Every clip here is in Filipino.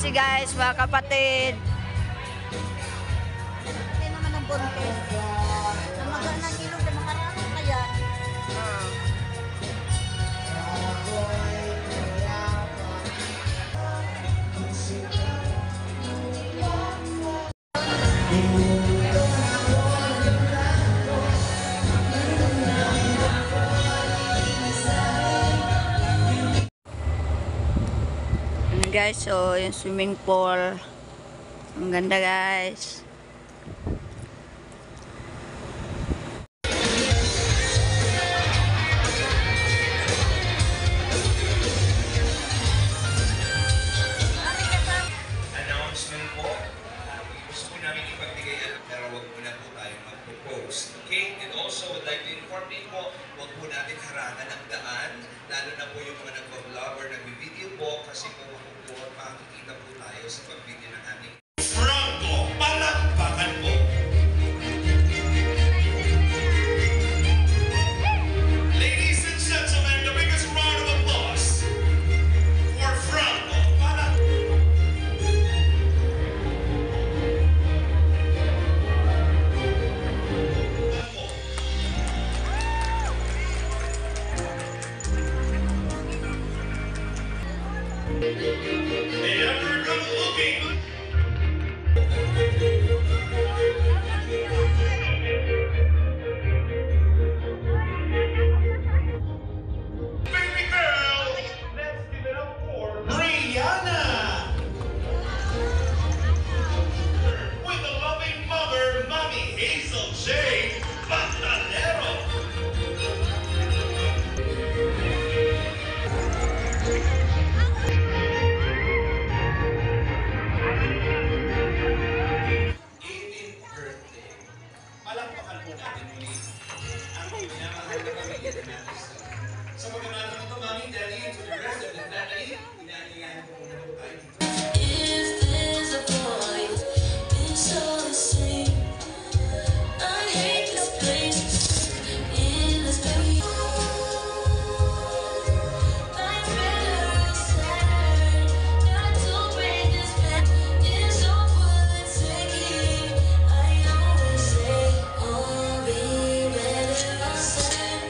emergency guys, mga kapatid. Kaya naman ang buntis. Namaga ng ilog na makarami kaya. Guys, so yung swimming pool, ang ganda guys. Announcement po, gusto po namin ipagbigay pero wag muna po tayo mag-propose. Okay? And also would like to inform people, wag po natin harangan ng daan, lalo na po yung mga nag-vlog or nag-video po kasi po makikita po tayo sa pag-video ng ating Franco, palakpakan po! Ladies and gentlemen, the biggest round of applause for Franco, palakpakan po! And after a good looking baby girl, let's give it up for Brianna with the loving mother, Mommy Hazel J. Pantalero. Palakpakan po natin muli ang pinamahal na pamilya natin. Sa pagkamalang ito, Mami, Daddy, to the rest of the family, inaanyayahan po muna po tayo dito. If there's a point, it's all the same. I hate this place. In this place, life's better outside. Got to break this back. It's over the taking. I always say, I'll be better outside.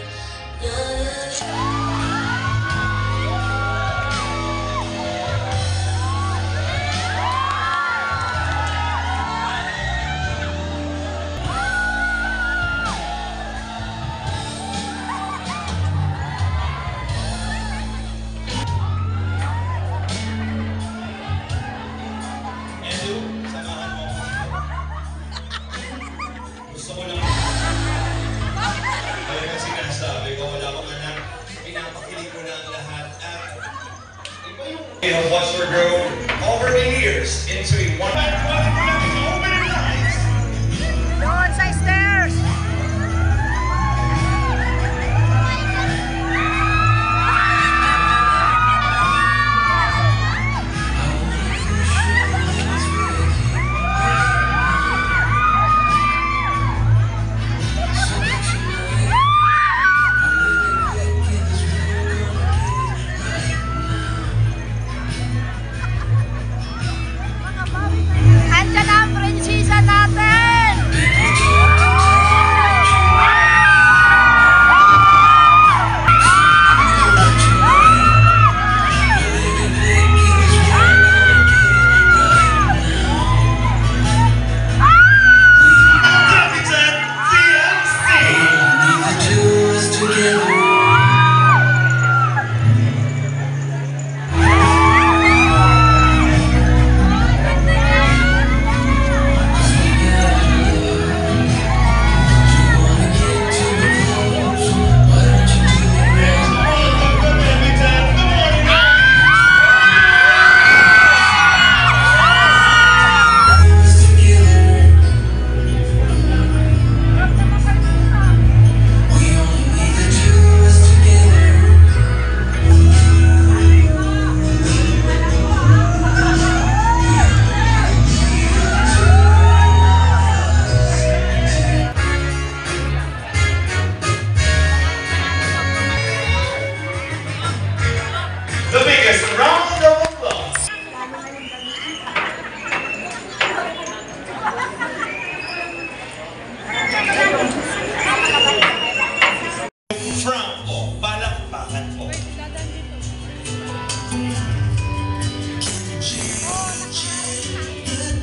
Edu, samahan mo. Gusto ko lang. Kaya kasi nasabi ko, wala akong anak. Pinapakilig ko na ang lahat. At iba yung... We have watched her grow over the years into a one-man open her eyes. Doon sa stairs. Andyan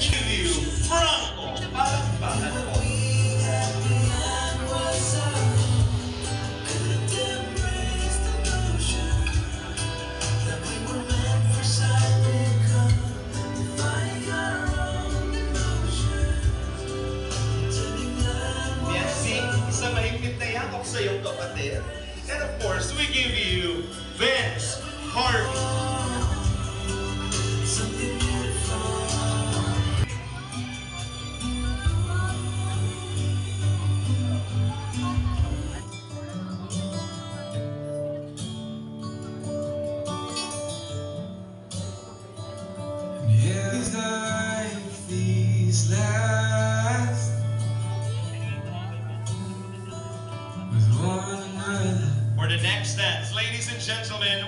Give you Franco. Palakpakan po. Merci, isang mahigpit na yakap sa iyong kapatid. And of course, we give you Vince Harvey. Years like these last with one another. For the next dance, ladies and gentlemen,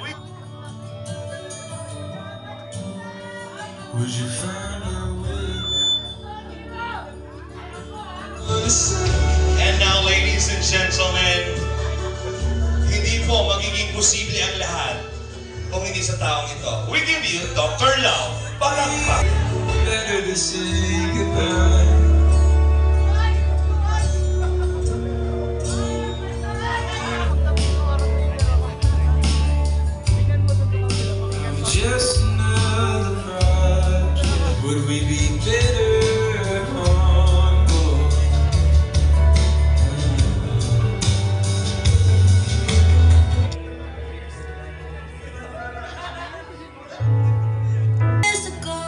Would you find a way? And now, ladies and gentlemen, hindi po magiging posible ang lahat kung hindi sa taong ito. We give you Dr. Love. Palakpak. Better to say goodbye. Just another project. Would we be better on board? Years ago,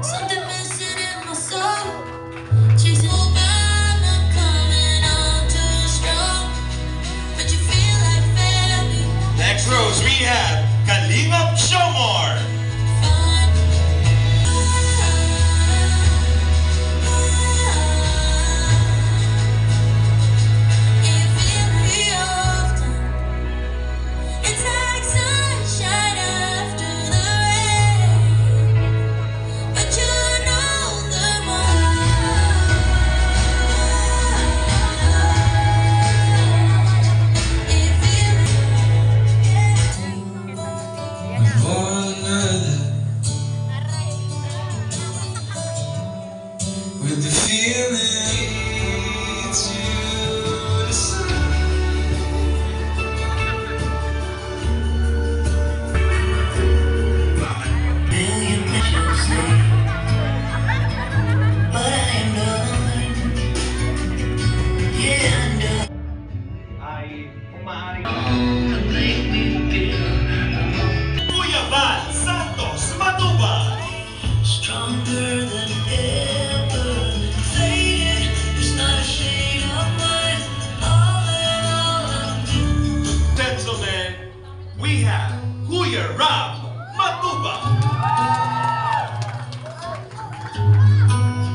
something missing in my soul. Chasing by, not coming on too strong. But you feel like family. Next rose, we have Kalingap Shomar. One another with the feeling to decide. Million pleasures say, but I am done. Yeah, I'm done. Ay umaaring To make me feel Kuya Val Santos Matubang. stronger than ever. Faded, there's not a shade of mine. All in all, I'm Gentlemen, we have Kuya Ram Matubang.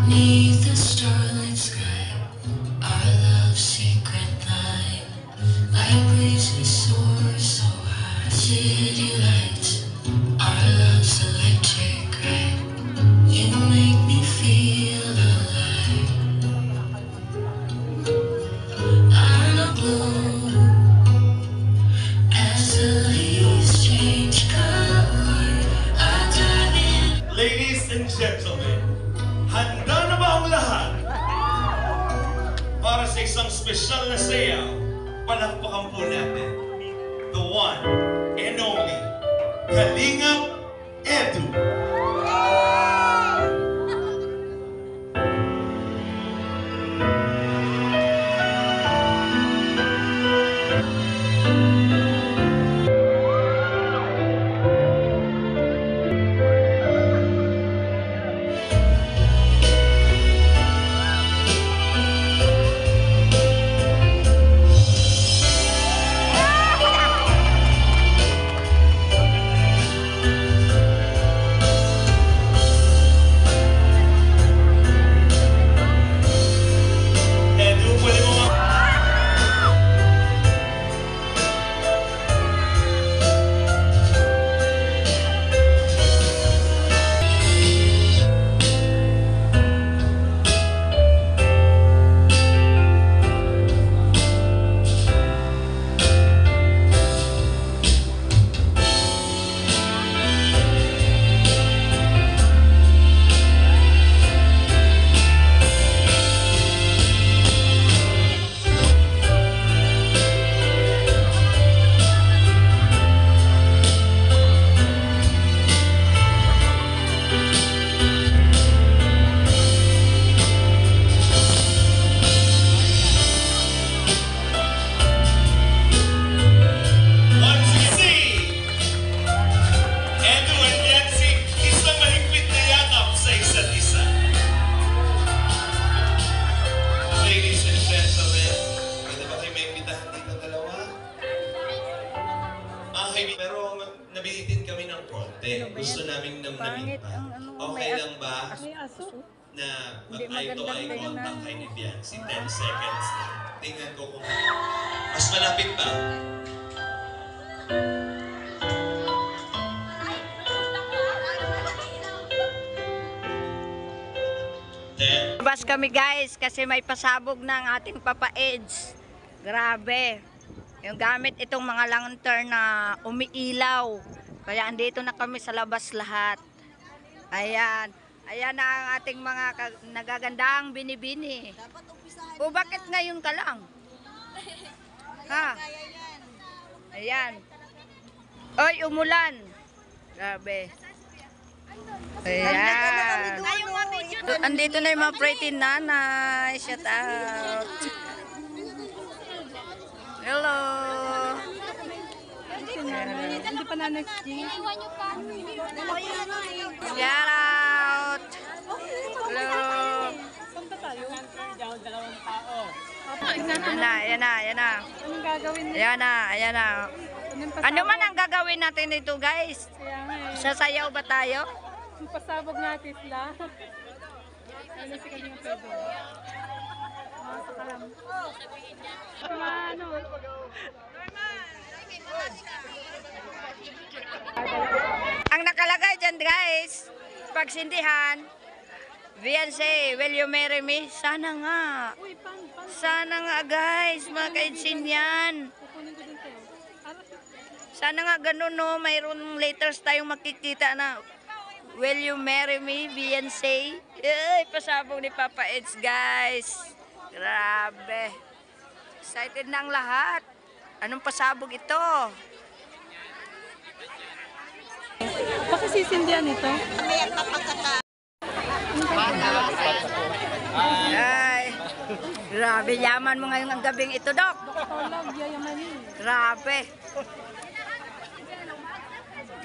beneath the starlit sky. Our love's secret line, like waves we soar so high. City lights, our love's electric right. You make me feel alive. I'm a glow as the leaves change color. I dive in. Ladies and gentlemen, handa na ba ang lahat? Para sa isang espesyal na sayaw, palakpakan po natin the one and only Kalingap Edu. Okay, pero nabitin kami ng konti. Gusto naming namnamin Pangit pa. ang ano, Okay may lang ba na Hindi mag-eye to eye magandang contact tingnan. kay ni Biancy? 10 seconds lang. Tingnan ko kung mas malapit ba. Then, Labas kami guys kasi may pasabog ng ating Papa Eds. Grabe. Yung gamit itong mga lantern na umiilaw. Kaya andito na kami sa labas lahat. Ayan. Ayan na ang ating mga nagagandang binibini. Dapat umpisahan O bakit ngayon ka lang? Ha? kaya yan. Ayan. Oy, umulan. Grabe. Ayan. Andito na yung mga pretty nanay. Shout out. Hello. Hindi pa na next year. Shout out. Hello. Ayan na, ayan na, ayan na. Anong gagawin niya? Ayan na, ayan na. Ano man ang gagawin natin dito guys? Kaya nga eh. Sasayaw ba tayo? Yung pasabog natin sila. Ano si Kalinga Pedro? Sakalam. Ano? Ang nakalagay dyan guys, pagsindihan, Beyonce, will you marry me? Sana nga. Uy, pan. Sana nga guys, mga kaitsin yan. Kukunin ko din sa'yo. Sana nga ganun no, mayroong letters tayong makikita na will you marry me, Beyonce? Ay, pasabog ni Papa Eds guys. Grabe. Excited na ang lahat. Anong pasabog ito? Baka sisindihan ito? Ay, grabe, yaman mo ngayon ang gabing ito, Dok. Tawag, yayamanin. Grabe.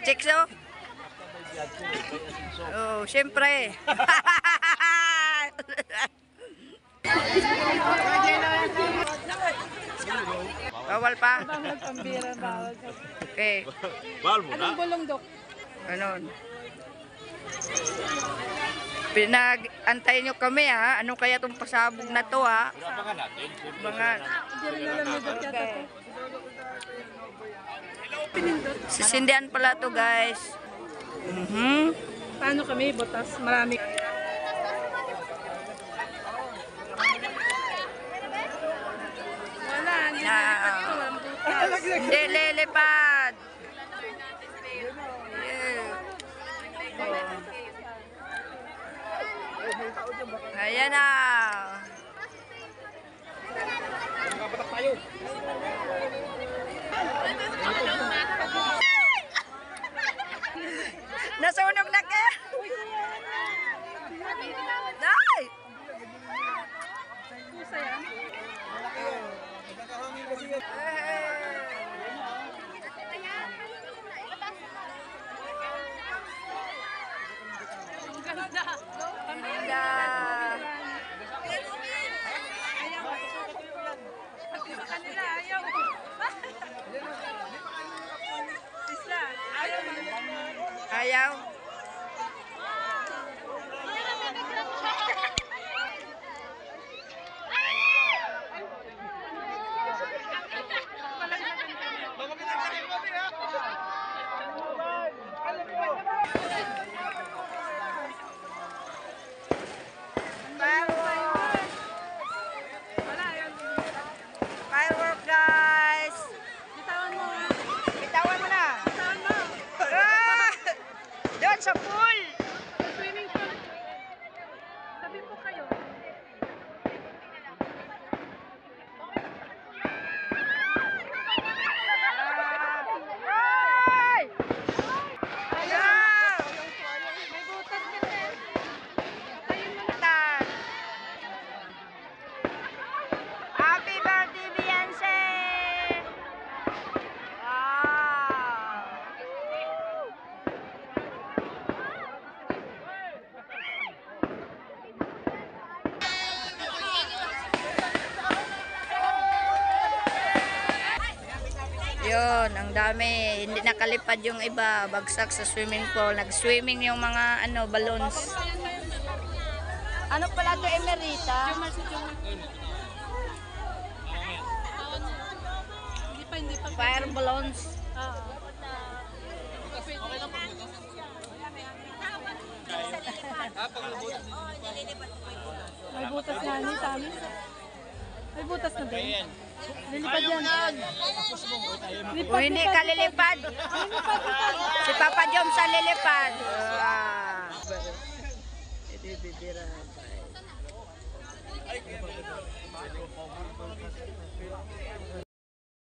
Chicks, oh. Oh, syempre. Bawal pa? Bawal pambira, bawal. Okay. Anong bulong, Dok? Ganon. Pinag-antay nyo kami ha. Ano kaya itong pasabog na to ha? Mga... Hindi rin alam ni Dok yata to. Sisindihan pala to guys. Paano kami? Butas. Marami. Wala. Hindi Na, walang butas. hindi lilipad. Yeah. Oh. Ayan na. Nasunog na ka? Day! Pusa yan. Ganda. Ganda. Sa kanila, ayaw. Isla, ayaw. Ayaw. Firework guys. Bitawan mo. Bitawan mo na. Bitawan mo. Ah! Doon sa pool. Swimming pool. Sabi po kayo. Ay! Ayaw! May butas kasi. Patayin mo na. Tan. Happy birthday, Beyonce! Wow! dami, hindi nakalipad yung iba, bagsak sa swimming pool. Nag-swimming yung mga balloons. Ano pala to, Emerita? Hindi pa. Fire balloons. May butas na ni sa amin. May butas na ba? Lilipad yan. O hindi ka lilipad. Si Papa Jom sa lilipad.